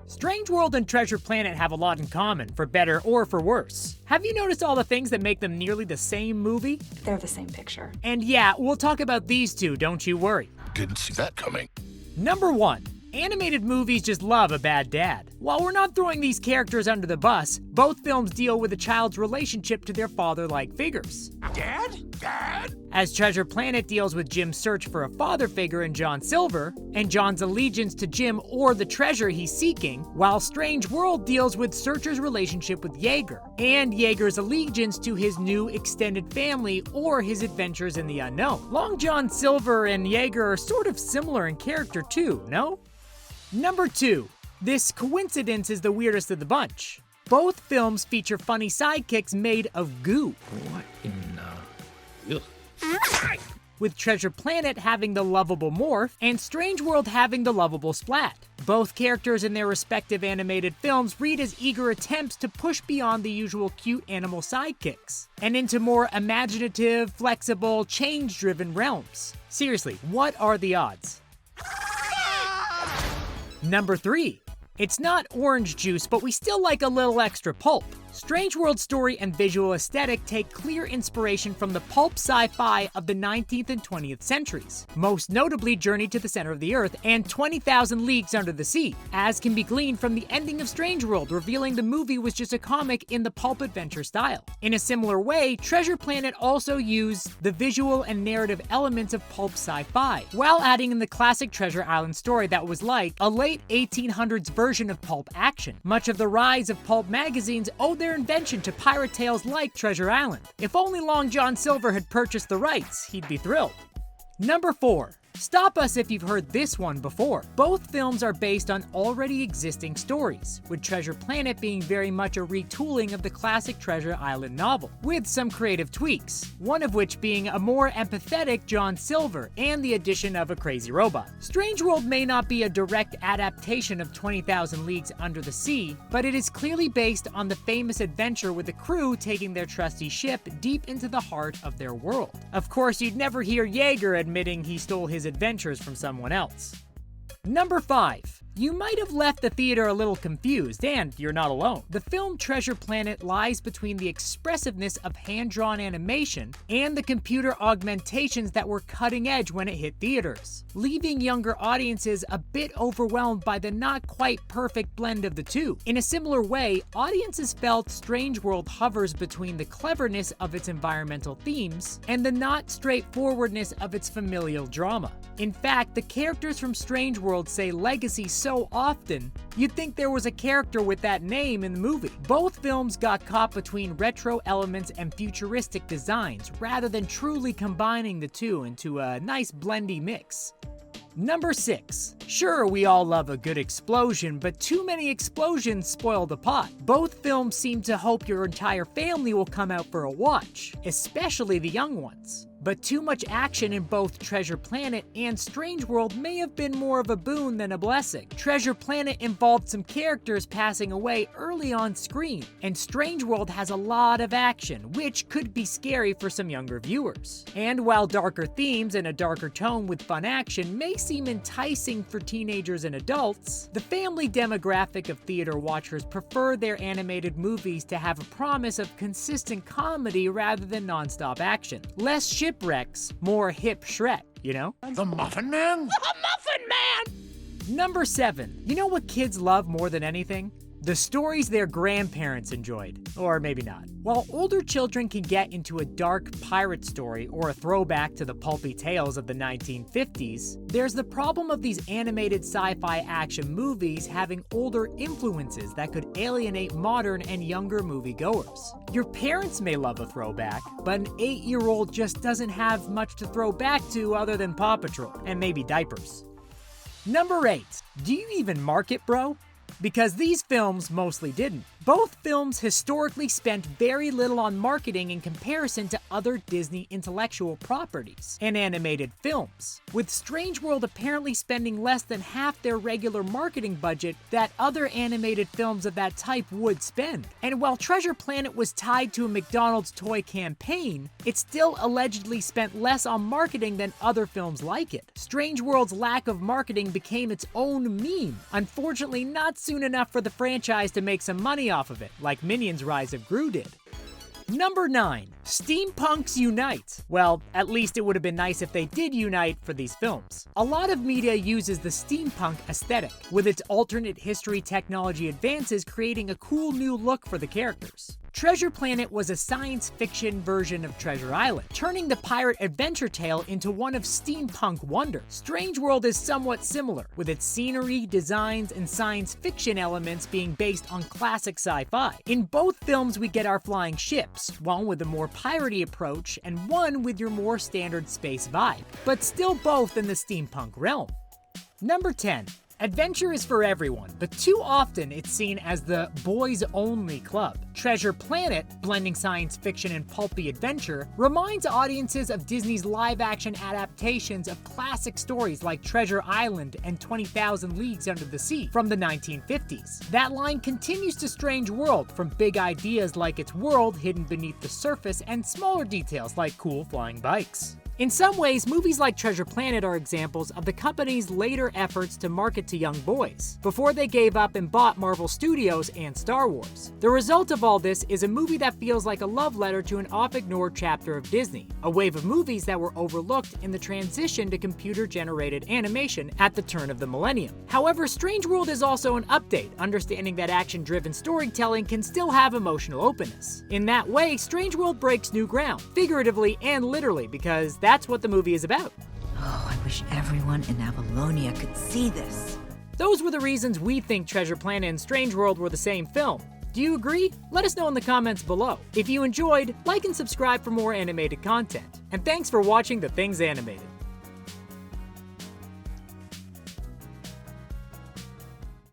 Strange World and Treasure Planet have a lot in common, for better or for worse. Have you noticed all the things that make them nearly the same movie? They're the same picture. And yeah, we'll talk about these two, don't you worry. Didn't see that coming. Number 1. Animated movies just love a bad dad. While we're not throwing these characters under the bus, both films deal with a child's relationship to their father-like figures. Dad? As Treasure Planet deals with Jim's search for a father figure in John Silver, and John's allegiance to Jim or the treasure he's seeking, while Strange World deals with Searcher's relationship with Jaeger, and Jaeger's allegiance to his new extended family or his adventures in the unknown. Long John Silver and Jaeger are sort of similar in character too, no? Number 2. This coincidence is the weirdest of the bunch. Both films feature funny sidekicks made of goo. What in Ugh. With Treasure Planet having the lovable Morph, and Strange World having the lovable Splat. Both characters in their respective animated films read as eager attempts to push beyond the usual cute animal sidekicks, and into more imaginative, flexible, change-driven realms. Seriously, what are the odds? Number 3. It's not orange juice, but we still like a little extra pulp. Strange World's story and visual aesthetic take clear inspiration from the pulp sci-fi of the 19th and 20th centuries, most notably Journey to the Center of the Earth and 20,000 Leagues Under the Sea, as can be gleaned from the ending of Strange World, revealing the movie was just a comic in the pulp adventure style. In a similar way, Treasure Planet also used the visual and narrative elements of pulp sci-fi, while adding in the classic Treasure Island story that was like a late 1800s version of pulp action. Much of the rise of pulp magazines owed their invention to pirate tales like Treasure Island. If only Long John Silver had purchased the rights, he'd be thrilled. Number 4. Stop us if you've heard this one before. Both films are based on already existing stories, with Treasure Planet being very much a retooling of the classic Treasure Island novel, with some creative tweaks, one of which being a more empathetic John Silver and the addition of a crazy robot. Strange World may not be a direct adaptation of 20,000 Leagues Under the Sea, but it is clearly based on the famous adventure with the crew taking their trusty ship deep into the heart of their world. Of course, you'd never hear Jaeger admitting he stole his adventures from someone else. Number 5. You might have left the theater a little confused, and you're not alone. The film Treasure Planet lies between the expressiveness of hand-drawn animation and the computer augmentations that were cutting edge when it hit theaters, leaving younger audiences a bit overwhelmed by the not quite perfect blend of the two. In a similar way, audiences felt Strange World hovers between the cleverness of its environmental themes and the not straightforwardness of its familial drama. In fact, the characters from Strange World say legacy so often, you'd think there was a character with that name in the movie. Both films got caught between retro elements and futuristic designs, rather than truly combining the two into a nice blendy mix. Number 6. Sure, we all love a good explosion, but too many explosions spoil the pot. Both films seem to hope your entire family will come out for a watch, especially the young ones. But too much action in both Treasure Planet and Strange World may have been more of a boon than a blessing. Treasure Planet involved some characters passing away early on screen, and Strange World has a lot of action, which could be scary for some younger viewers. And while darker themes and a darker tone with fun action may seem enticing for teenagers and adults, the family demographic of theater watchers prefer their animated movies to have a promise of consistent comedy rather than non-stop action. Less shipwrecks, more hip Shrek, you know? The Muffin Man? The Muffin Man! Number 7. You know what kids love more than anything? The stories their grandparents enjoyed. Or maybe not. While older children can get into a dark pirate story or a throwback to the pulpy tales of the 1950s, there's the problem of these animated sci-fi action movies having older influences that could alienate modern and younger moviegoers. Your parents may love a throwback, but an 8-year-old just doesn't have much to throw back to other than Paw Patrol, and maybe diapers. Number 8. Do you even market, bro? Because these films mostly didn't. Both films historically spent very little on marketing in comparison to other Disney intellectual properties and animated films, with Strange World apparently spending less than half their regular marketing budget that other animated films of that type would spend. And while Treasure Planet was tied to a McDonald's toy campaign, it still allegedly spent less on marketing than other films like it. Strange World's lack of marketing became its own meme, unfortunately not soon enough for the franchise to make some money off of it, like Minions Rise of Gru did. Number 9. Steampunks Unite. Well, at least it would have been nice if they did unite for these films. A lot of media uses the steampunk aesthetic, with its alternate history technology advances creating a cool new look for the characters. Treasure Planet was a science fiction version of Treasure Island, turning the pirate adventure tale into one of steampunk wonder. Strange World is somewhat similar, with its scenery, designs, and science fiction elements being based on classic sci-fi. In both films we get our flying ships, one with a more piratey approach and one with your more standard space vibe, but still both in the steampunk realm. Number 10. Adventure is for everyone, but too often it's seen as the boys-only club. Treasure Planet, blending science fiction and pulpy adventure, reminds audiences of Disney's live-action adaptations of classic stories like Treasure Island and 20,000 Leagues Under the Sea from the 1950s. That line continues to Strange World, from big ideas like its world hidden beneath the surface and smaller details like cool flying bikes. In some ways, movies like Treasure Planet are examples of the company's later efforts to market to young boys, before they gave up and bought Marvel Studios and Star Wars. The result of all this is a movie that feels like a love letter to an oft-ignored chapter of Disney, a wave of movies that were overlooked in the transition to computer-generated animation at the turn of the millennium. However, Strange World is also an update, understanding that action-driven storytelling can still have emotional openness. In that way, Strange World breaks new ground, figuratively and literally, because that's what the movie is about. Oh, I wish everyone in Avalonia could see this. Those were the reasons we think Treasure Planet and Strange World were the same film. Do you agree? Let us know in the comments below. If you enjoyed, like and subscribe for more animated content. And thanks for watching The Things Animated.